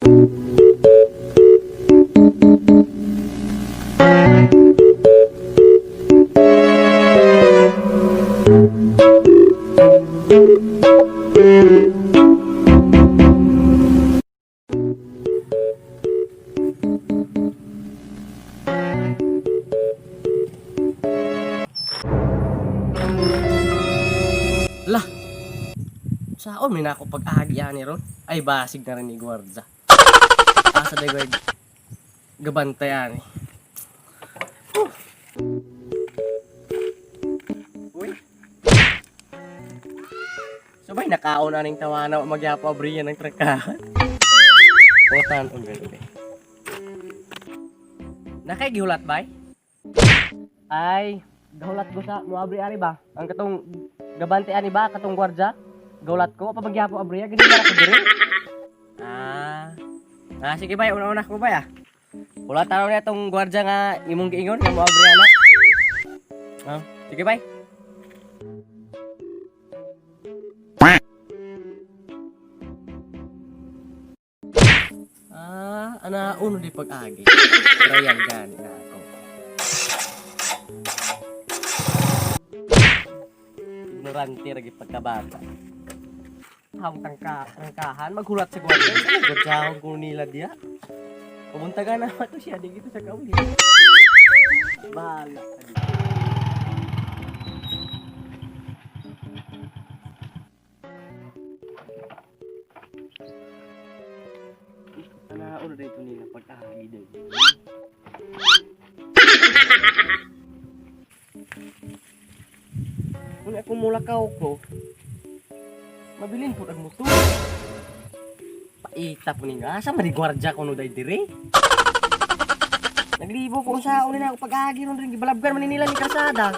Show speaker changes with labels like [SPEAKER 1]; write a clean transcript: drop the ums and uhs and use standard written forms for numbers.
[SPEAKER 1] Lah, saon may nako pag-agi ani ron. Ay basig na rin ni gwarda. Asa day gwed gabantayan ni. Uy. Sabay nakaon aning tawanaw magyapo abriyan ng trakahan. Potan on gabi. Nakay gihulat bay? Ay, gahulat ko sa muabri ani ba? Ang katong gabante ani ba katong gwardiya? Gaulat ko pa magyapo abriya gani na ko dire. Sige bay, una-una ko bay ah. Ulat tanaw niya tong gwardiya nga imong giingon nga muabri ana. Sige bay. Ana uno di pag-agi. Trayan gani na ako. Ignorante lagi pagkabata. Hawang tangkahan, maghulat sa gwardiya. Gwardiya ko nila diya. Pumunta ka naman to siya, di kita sa kauli. Bahala ka dito. Uno dito nila pagkahagi din. Kung ako mulakaw ko, mabilin po ang motor. Paita po ninyo. Asa manigwardya ko no day dire? Naglibo ko sa unin ako pag-agi ron rin. Gibalabgan maninila ni Karsada.